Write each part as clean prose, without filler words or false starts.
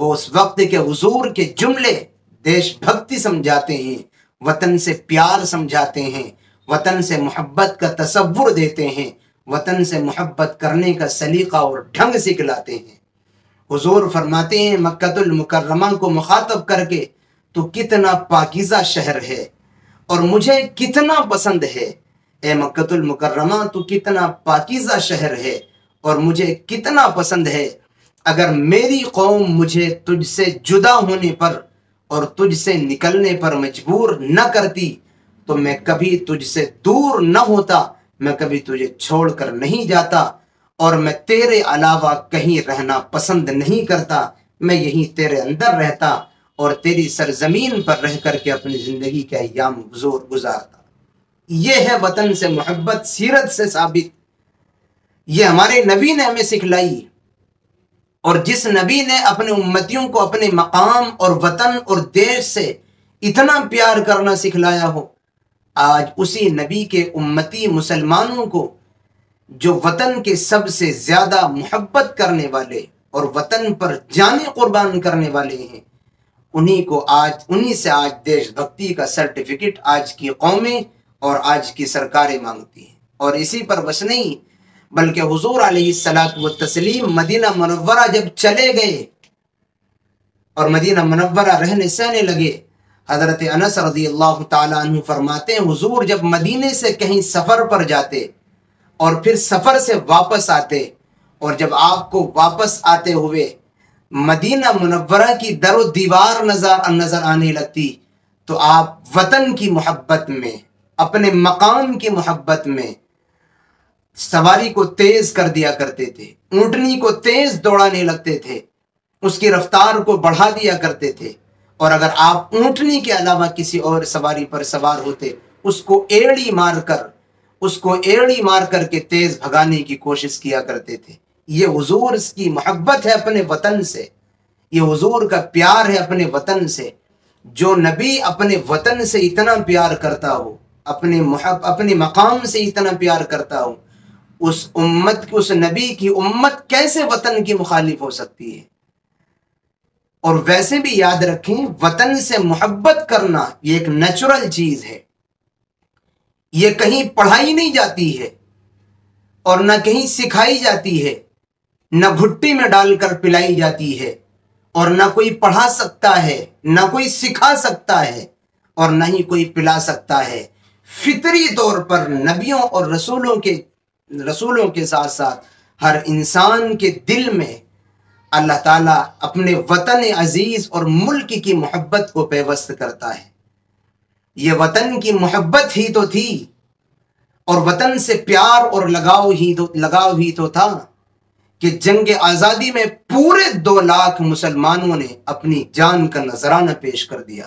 وہ اس وقت کے حضور کے جملے دیش بھکتی سمجھاتے ہیں، وطن سے پیار سمجھاتے ہیں، وطن سے محبت کا تصور دیتے ہیں، وطن سے محبت کرنے کا سلیقہ اور ڈھنگ سکھلاتے ہیں۔ حضور فرماتے ہیں مکہ المکرمہ کو مخاطب کر کے، تو کتنا پاکیزہ شہر ہے اور مجھے کتنا پسند ہے۔ اے مکہ المکرمہ، تو کتنا پاکیزہ شہر ہے اور مجھے کتنا پسند ہے۔ اگر میری قوم مجھے تجھ سے جدا ہونے پر اور تجھ سے نکلنے پر مجبور نہ کرتی تو میں کبھی تجھ سے دور نہ ہوتا، میں کبھی تجھے چھوڑ کر نہیں جاتا، اور میں تیرے علاوہ کہیں رہنا پسند نہیں کرتا، میں یہیں تیرے اندر رہتا اور تیری سرزمین پر رہ کر کے اپنی زندگی کے ایام گزارتا۔ یہ ہے وطن سے محبت، سیرت سے ثابت، یہ ہمارے نبی نے ہمیں سکھلائی۔ اور جس نبی نے اپنے امتیوں کو اپنے مقام اور وطن اور دیش سے اتنا پیار کرنا سکھلایا ہو، آج اسی نبی کے امتی مسلمانوں کو جو وطن کے سب سے زیادہ محبت کرنے والے اور وطن پر جانیں قربان کرنے والے ہیں، انہی سے آج دیش بھکتی کا سرٹیفکیٹ آج کی قومیں اور آج کی سرکاریں مانگتی ہیں۔ اور اسی پر بس نہیں، بلکہ حضور علیہ الصلاۃ والتسلیم مدینہ منورہ جب چلے گئے اور مدینہ منورہ رہنے سہنے لگے، حضرت انس رضی اللہ تعالیٰ عنہ فرماتے ہیں حضور جب مدینے سے کہیں سفر پر جاتے اور پھر سفر سے واپس آتے، اور جب آپ کو واپس آتے ہوئے مدینہ منورہ کی در و دیوار نظر آنے لگتی تو آپ وطن کی محبت میں، اپنے مقام کی محبت میں سواری کو تیز کر دیا کرتے تھے، اونٹنی کو تیز دوڑانے لگتے تھے، اس کی رفتار کو بڑھا دیا کرتے تھے، اور اگر آپ اونٹنی کے علاوہ کسی اور سواری پر سوار ہوتے اس کو ایڑی مار کر کے تیز بھگانے کی کوشش کیا کرتے تھے۔ یہ حضور کی محبت ہے اپنے وطن سے، یہ حضور کا پیار ہے اپنے وطن سے۔ جو نبی اپنے وطن سے اتنا پیار کرتا ہو، اپنے مقام سے اتنا پیار کرتا ہو، اس نبی کی امت کیسے وطن کی مخالف ہو سکتی ہے؟ اور ویسے بھی یاد رکھیں، وطن سے محبت کرنا یہ ایک نیچرل چیز ہے، یہ کہیں پڑھائی نہیں جاتی ہے اور نہ کہیں سکھائی جاتی ہے، نہ بھٹی میں ڈال کر پلائی جاتی ہے، اور نہ کوئی پڑھا سکتا ہے، نہ کوئی سکھا سکتا ہے، اور نہ ہی کوئی پلا سکتا ہے۔ فطری طور پر نبیوں اور رسولوں کے ساتھ ساتھ ہر انسان کے دل میں اللہ تعالیٰ اپنے وطن عزیز اور ملک کی محبت کو پیوست کرتا ہے۔ یہ وطن کی محبت ہی تو تھی، اور وطن سے پیار اور لگاؤ ہی تو تھا کہ جنگ آزادی میں پورے 2 لاکھ مسلمانوں نے اپنی جان کا نذرانہ پیش کر دیا۔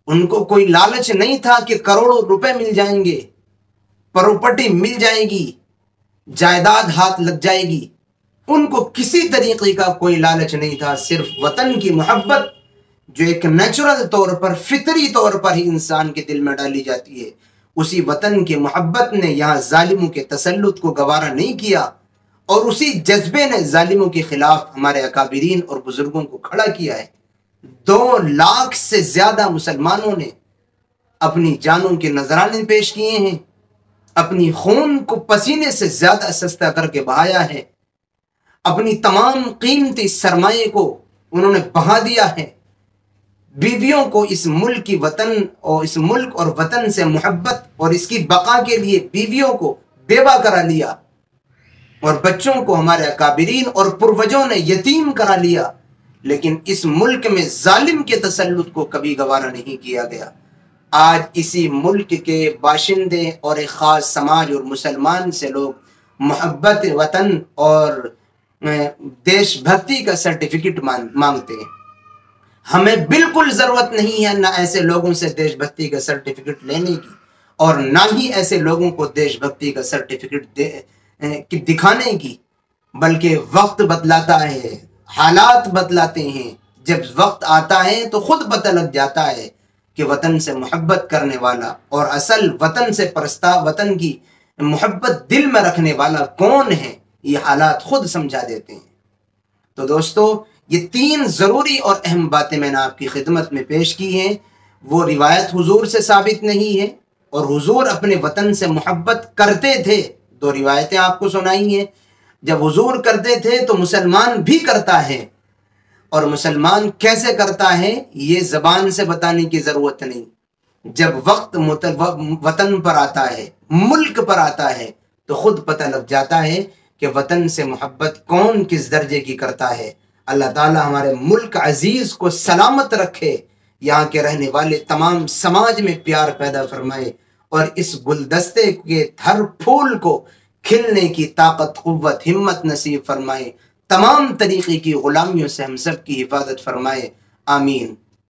ان کو کوئی لالچ نہیں تھا کہ کروڑوں روپے مل جائیں گے، پراپرٹی مل جائے گی، جائیداد ہاتھ لگ جائے گی، ان کو کسی طریقے کا کوئی لالچ نہیں تھا، صرف وطن کی محبت جو ایک نیچرل طور پر، فطری طور پر ہی انسان کے دل میں ڈالی جاتی ہے، اسی وطن کی محبت نے یہاں ظالموں کے تسلط کو گوارا نہیں کیا، اور اسی جذبے نے ظالموں کے خلاف ہمارے اکابرین اور بزرگوں کو کھڑا کیا ہے۔ 2 لاکھ سے زیادہ مسلمانوں نے اپنی جانوں کے نذرانے پیش کیے ہیں، اپنی خون کو پسینے سے زیادہ سستا کر کے بہایا ہے، اپنی تمام قیمتی سرمایے کو انہوں نے بہا دیا ہے، بیویوں کو اس ملک اور وطن سے محبت اور اس کی بقا کے لیے بیویوں کو بیوہ کرا لیا، اور بچوں کو ہمارے اکابرین اور پروجوں نے یتیم کرا لیا، لیکن اس ملک میں ظالم کے تسلط کو کبھی گوارا نہیں کیا گیا۔ آج اسی ملک کے باشندے اور ایک خاص سماج اور مسلمان سے لوگ محبت وطن اور دیش بھکتی کا سرٹیفکیٹ مانگتے ہیں۔ ہمیں بالکل ضرورت نہیں ہے نہ ایسے لوگوں سے دیش بھکتی کا سرٹیفکیٹ لینے کی، اور نہ ہی ایسے لوگوں کو دیش بھکتی کا سرٹیفکیٹ دکھانے کی، بلکہ وقت بدلاتا ہے، حالات بدلاتے ہیں، جب وقت آتا ہے تو خود پتہ لگ جاتا ہے کہ وطن سے محبت کرنے والا اور اصل وطن کی محبت دل میں رکھنے والا کون ہے، یہ حالات خود سمجھا دیتے ہیں۔ تو دوستو، یہ 3 ضروری اور اہم باتیں میں نے آپ کی خدمت میں پیش کی ہیں۔ وہ روایت حضور سے ثابت نہیں ہے، اور حضور اپنے وطن سے محبت کرتے تھے۔ 2 روایتیں آپ کو سنائی ہیں۔ جب حضور کرتے تھے تو مسلمان بھی کرتا ہے، اور مسلمان کیسے کرتا ہے یہ زبان سے بتانے کی ضرورت نہیں۔ جب وقت وطن پر آتا ہے، ملک پر آتا ہے، تو خود پتہ لگ جاتا ہے کہ وطن سے محبت کون کس درجے کی کرتا ہے۔ اللہ تعالی ہمارے ملک عزیز کو سلامت رکھے، یہاں کے رہنے والے تمام سماج میں پیار پیدا فرمائے، اور اس گلدستے کے ہر پھول کو کھلنے کی طاقت، قوت، ہمت نصیب فرمائے، تمام طریقے کی غلامیوں سے ہم سب کی حفاظت فرمائے، آمین۔